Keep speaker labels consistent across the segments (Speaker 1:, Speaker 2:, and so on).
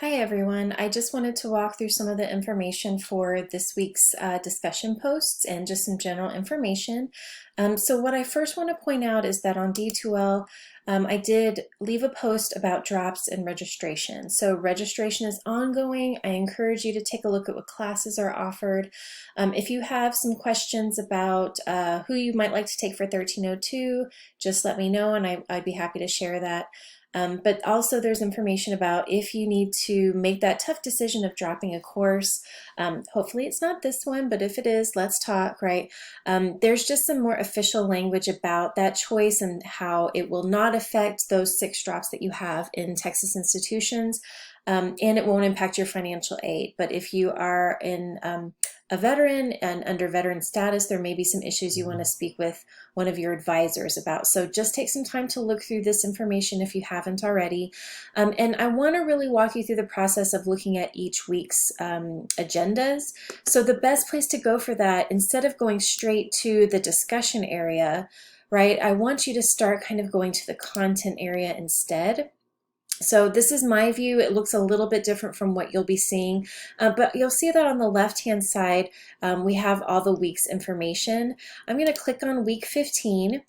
Speaker 1: Hi everyone. I just wanted to walk through some of the information for this week's discussion posts and just some general information. So what I first want to point out is that on D2L, I did leave a post about drops and registration. So registration is ongoing. I encourage you to take a look at what classes are offered. If you have some questions about who you might like to take for 1302, just let me know and I'd be happy to share that. But also there's information about if you need to make that tough decision of dropping a course. Hopefully it's not this one, but if it is, let's talk, right? There's just some more official language about that choice and how it will not affect those 6 drops that you have in Texas institutions. And it won't impact your financial aid. But if you are in a veteran and under veteran status, there may be some issues you want to speak with one of your advisors about. So just take some time to look through this information if you haven't already. And I want to really walk you through the process of looking at each week's agendas. So the best place to go for that, instead of going straight to the discussion area, right, I want you to start kind of going to the content area instead. So this is my view. It looks a little bit different from what you'll be seeing, but you'll see that on the left-hand side, we have all the week's information. I'm going to click on week 15.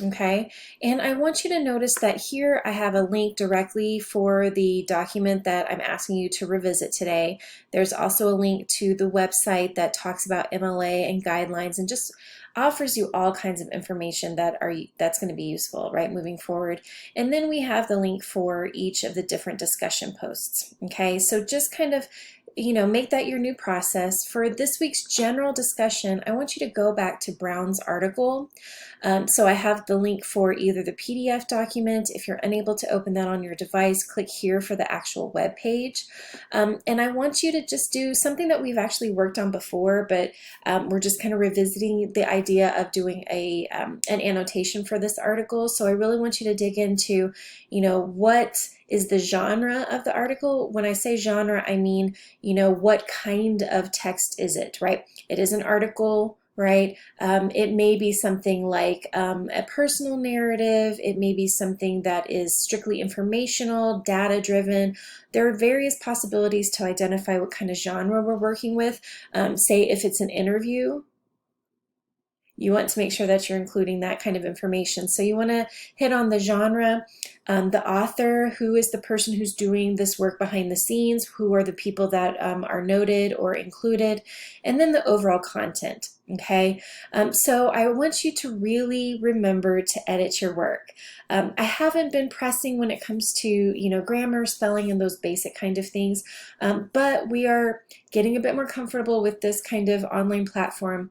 Speaker 1: Okay, and I want you to notice that here I have a link directly for the document that I'm asking you to revisit today. There's also a link to the website that talks about MLA and guidelines and just offers you all kinds of information that's going to be useful, right, moving forward. And then we have the link for each of the different discussion posts. Okay, so just kind of make that your new process. For this week's general discussion, I want you to go back to Brown's article. So I have the link for either the PDF document. If you're unable to open that on your device, click here for the actual web page. And I want you to just do something that we've actually worked on before, but we're just kind of revisiting the idea of doing an annotation for this article. So I really want you to dig into, what is the genre of the article. When I say genre, I mean, what kind of text is it, right? It is an article, right? It may be something like a personal narrative. It may be something that is strictly informational, data-driven. There are various possibilities to identify what kind of genre we're working with. Say if it's an interview, you want to make sure that you're including that kind of information. So you want to hit on the genre, the author, who is the person who's doing this work behind the scenes, who are the people that are noted or included, and then the overall content. Okay, so I want you to really remember to edit your work. I haven't been pressing when it comes to grammar, spelling, and those basic kind of things, but we are getting a bit more comfortable with this kind of online platform.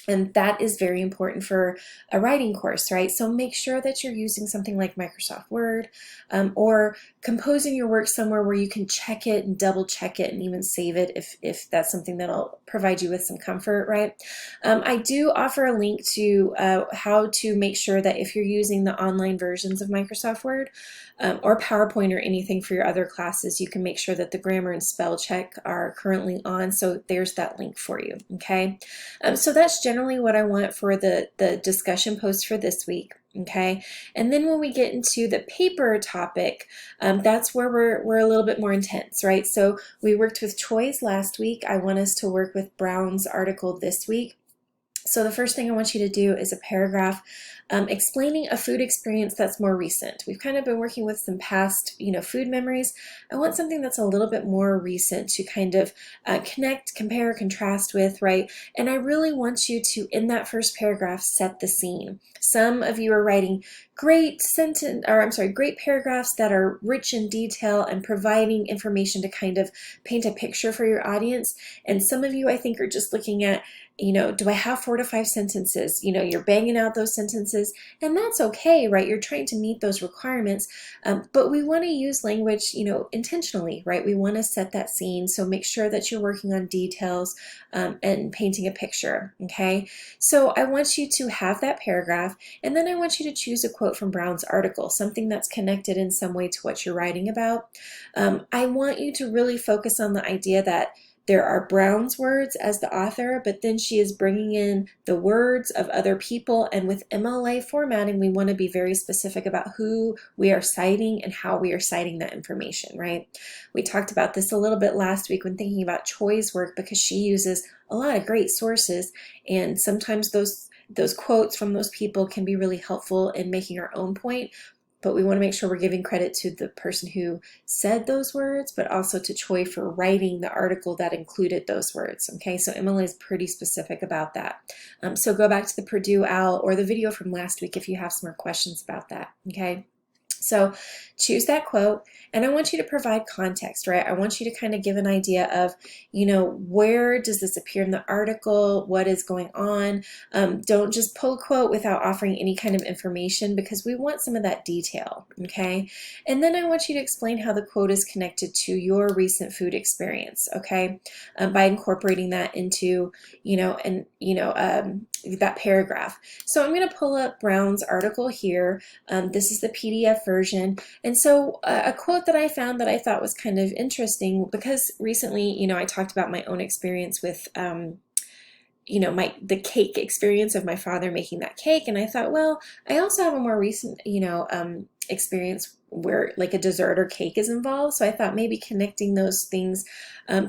Speaker 1: And that is very important for a writing course, right? So make sure that you're using something like Microsoft Word or composing your work somewhere where you can check it and double check it and even save it if that's something that'll provide you with some comfort, right? I do offer a link to how to make sure that if you're using the online versions of Microsoft Word or PowerPoint or anything for your other classes, you can make sure that the grammar and spell check are currently on. So there's that link for you, okay? So that's generally what I want for the discussion post for this week. Okay, and then when we get into the paper topic, that's where we're a little bit more intense, right? So we worked with Troy's last week. I want us to work with Brown's article this week. So the first thing I want you to do is a paragraph explaining a food experience that's more recent. We've kind of been working with some past, food memories. I want something that's a little bit more recent to kind of connect, compare, contrast with, right? And I really want you to, in that first paragraph, set the scene. Some of you are writing great great paragraphs that are rich in detail and providing information to kind of paint a picture for your audience. And some of you, I think, are just looking at, do I have 4 to 5 sentences? You're banging out those sentences, and that's okay, right? You're trying to meet those requirements, but we want to use language, intentionally, right? We want to set that scene, so make sure that you're working on details and painting a picture, okay? So I want you to have that paragraph, and then I want you to choose a quote from Brown's article, something that's connected in some way to what you're writing about. I want you to really focus on the idea that there are Brown's words as the author, but then she is bringing in the words of other people. And with MLA formatting, we want to be very specific about who we are citing and how we are citing that information, right? We talked about this a little bit last week when thinking about Choi's work, because she uses a lot of great sources, and sometimes those quotes from those people can be really helpful in making our own point. But we want to make sure we're giving credit to the person who said those words, but also to Choi for writing the article that included those words. Okay, so Emily is pretty specific about that. So go back to the Purdue Owl or the video from last week if you have some more questions about that. Okay. So choose that quote, and I want you to provide context, right? I want you to kind of give an idea of, where does this appear in the article? What is going on? Don't just pull a quote without offering any kind of information, because we want some of that detail, okay? And then I want you to explain how the quote is connected to your recent food experience, okay? By incorporating that into, that paragraph. So I'm going to pull up Brown's article here. This is the PDF version. And so a quote that I found that I thought was kind of interesting, because recently, I talked about my own experience with, the cake experience of my father making that cake. And I thought, well, I also have a more recent, experience where like a dessert or cake is involved. So I thought maybe connecting those things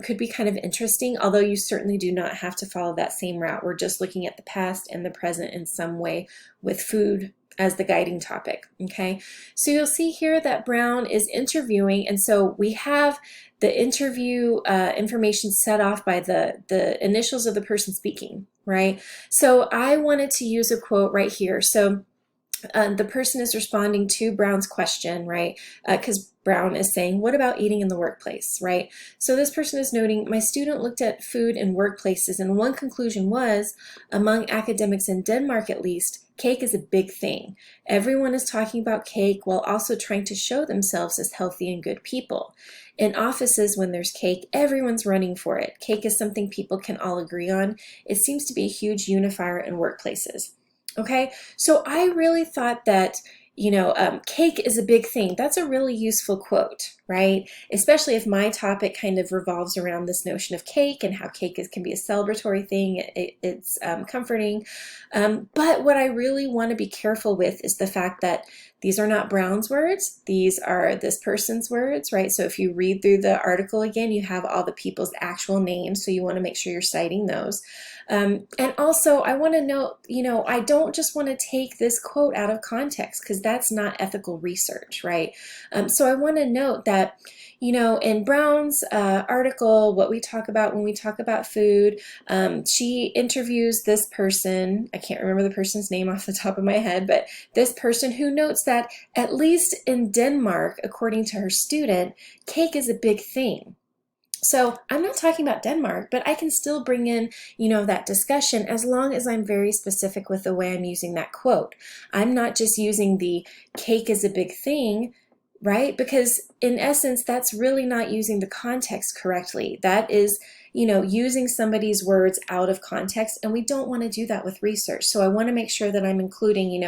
Speaker 1: could be kind of interesting, although you certainly do not have to follow that same route. We're just looking at the past and the present in some way with food as the guiding topic, okay? So you'll see here that Brown is interviewing, and so we have the interview information set off by the initials of the person speaking, right? So I wanted to use a quote right here. So the person is responding to Brown's question, right? Because Brown is saying, what about eating in the workplace, right? So this person is noting, my student looked at food in workplaces, and one conclusion was, among academics in Denmark at least, cake is a big thing. Everyone is talking about cake while also trying to show themselves as healthy and good people. In offices, when there's cake, everyone's running for it. Cake is something people can all agree on. It seems to be a huge unifier in workplaces. Okay, so I really thought that, cake is a big thing. That's a really useful quote, right? Especially if my topic kind of revolves around this notion of cake and how cake can be a celebratory thing. It's comforting. But what I really want to be careful with is the fact that these are not Brown's words. These are this person's words, right? So if you read through the article again, you have all the people's actual names. So you want to make sure you're citing those. And also I want to note, I don't just want to take this quote out of context, because that's not ethical research, right? So I want to note that, in Brown's article, what we talk about when we talk about food, she interviews this person. I can't remember the person's name off the top of my head, but this person who notes that at least in Denmark, according to her student, cake is a big thing. So I'm not talking about Denmark, but I can still bring in, that discussion as long as I'm very specific with the way I'm using that quote. I'm not just using the cake is a big thing, right? Because in essence, that's really not using the context correctly. That is, using somebody's words out of context, and we don't want to do that with research. So I want to make sure that I'm including,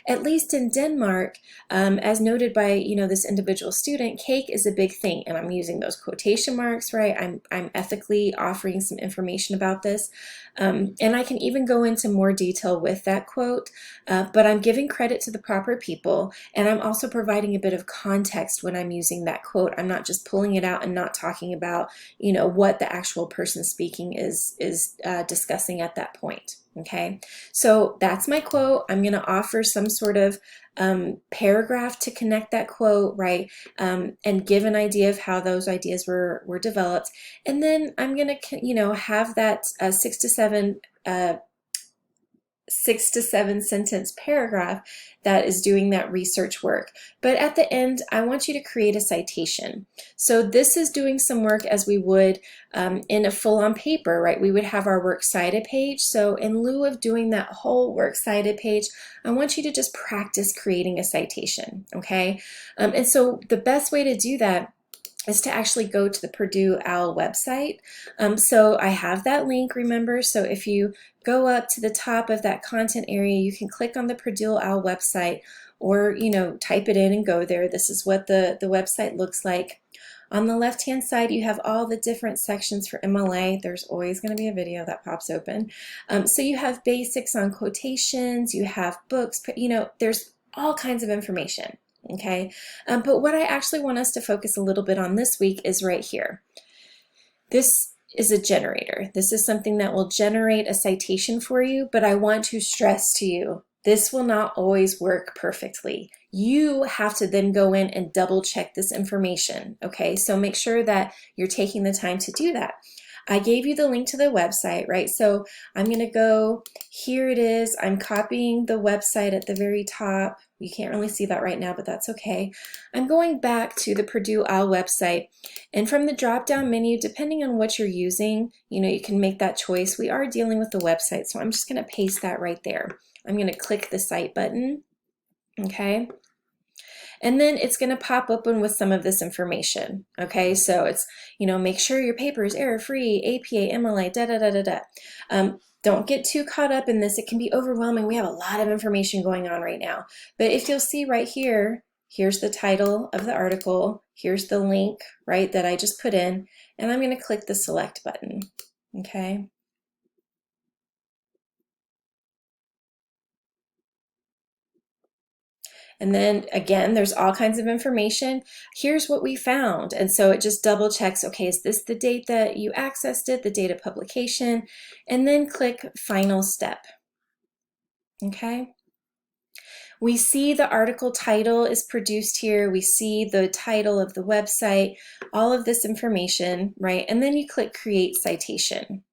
Speaker 1: at least in Denmark, as noted by, this individual student, cake is a big thing, and I'm using those quotation marks, right? I'm ethically offering some information about this. And I can even go into more detail with that quote, but I'm giving credit to the proper people, and I'm also providing a bit of context when I'm using that quote. I'm not just pulling it out and not talking about, what the actual person speaking is discussing at that point. Okay, so that's my quote. I'm going to offer some sort of paragraph to connect that quote, right? And give an idea of how those ideas were developed. And then I'm going to, have that 6 to 7 sentence paragraph that is doing that research work. But at the end, I want you to create a citation. So this is doing some work as we would in a full-on paper, right? We would have our works cited page. So in lieu of doing that whole works cited page, I want you to just practice creating a citation, okay? And so the best way to do that is to actually go to the Purdue Owl website. So I have that link, remember. So if you go up to the top of that content area, you can click on the Purdue Owl website, or, type it in and go there. This is what the website looks like. On the left-hand side, you have all the different sections for MLA. There's always going to be a video that pops open. So you have basics on quotations, you have books, there's all kinds of information, okay? But what I actually want us to focus a little bit on this week is right here. This is a generator. This is something that will generate a citation for you, but I want to stress to you, this will not always work perfectly. You have to then go in and double check this information, okay? So make sure that you're taking the time to do that. I gave you the link to the website, right? So I'm gonna go, here it is. I'm copying the website at the very top. You can't really see that right now, but that's okay. I'm going back to the Purdue Owl website, and from the drop-down menu, depending on what you're using, you can make that choice. We are dealing with the website, so I'm just gonna paste that right there. I'm gonna click the Cite button, okay? And then it's going to pop open with some of this information. Okay, so it's, make sure your paper is error-free, APA, MLA, don't get too caught up in this. It can be overwhelming. We have a lot of information going on right now. But if you'll see right here, here's the title of the article. Here's the link, right, that I just put in. And I'm going to click the Select button. Okay. And then again, there's all kinds of information. Here's what we found. And so it just double checks, okay, is this the date that you accessed it, the date of publication? And then click Final Step. Okay. We see the article title is produced here. We see the title of the website, all of this information, right? And then you click Create Citation.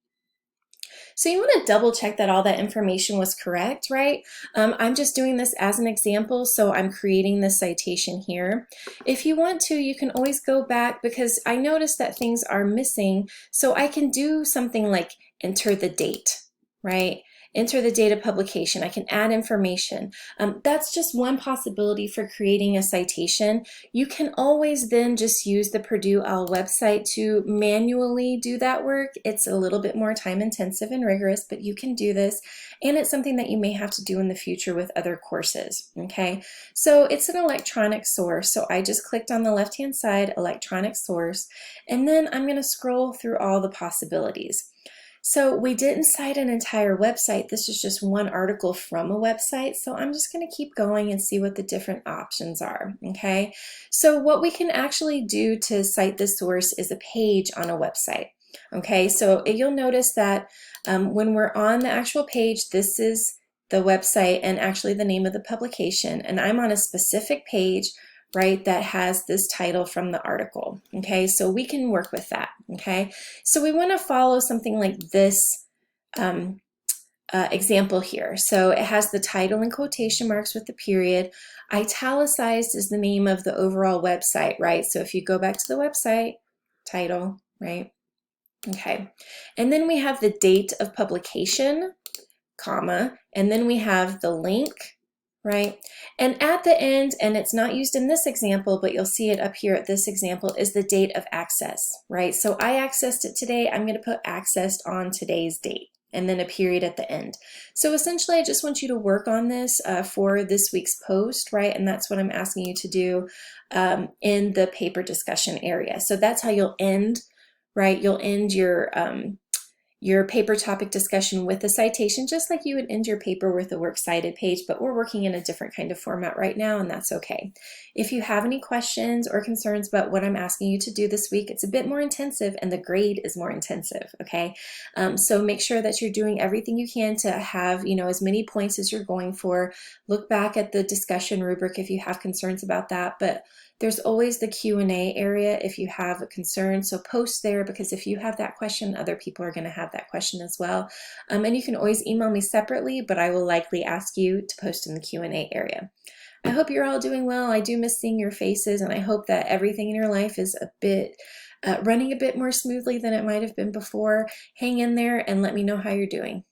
Speaker 1: So you want to double check that all that information was correct, right? I'm just doing this as an example, so I'm creating this citation here. If you want to, you can always go back, because I noticed that things are missing, so I can do something like enter the date, right? Enter the date of publication. I can add information. That's just one possibility for creating a citation. You can always then just use the Purdue Owl website to manually do that work. It's a little bit more time intensive and rigorous, but you can do this. And it's something that you may have to do in the future with other courses, okay? So it's an electronic source. So I just clicked on the left-hand side, electronic source, and then I'm gonna scroll through all the possibilities. So we didn't cite an entire website. This is just one article from a website. So I'm just going to keep going and see what the different options are. Okay. So what we can actually do to cite the source is a page on a website. Okay. So you'll notice that when we're on the actual page, this is the website and actually the name of the publication. And I'm on a specific page, right, that has this title from the article. Okay, so we can work with that. Okay, so we want to follow something like this example here. So it has the title in quotation marks with the period. Italicized is the name of the overall website, right? So if you go back to the website, title, right? Okay, and then we have the date of publication, comma, and then we have the link, right? And at the end, and it's not used in this example, but you'll see it up here at this example, is the date of access, right? So I accessed it today. I'm going to put accessed on today's date, and then a period at the end. So essentially, I just want you to work on this for this week's post, right? And that's what I'm asking you to do in the paper discussion area. So that's how you'll end, right? You'll end your paper topic discussion with a citation, just like you would end your paper with a works cited page, but we're working in a different kind of format right now, and that's okay. If you have any questions or concerns about what I'm asking you to do this week, it's a bit more intensive and the grade is more intensive, okay? So make sure that you're doing everything you can to have, as many points as you're going for. Look back at the discussion rubric if you have concerns about that, but there's always the Q&A area if you have a concern, so post there, because if you have that question, other people are going to have that question as well. And you can always email me separately, but I will likely ask you to post in the Q&A area. I hope you're all doing well. I do miss seeing your faces, and I hope that everything in your life is a bit running a bit more smoothly than it might have been before. Hang in there and let me know how you're doing.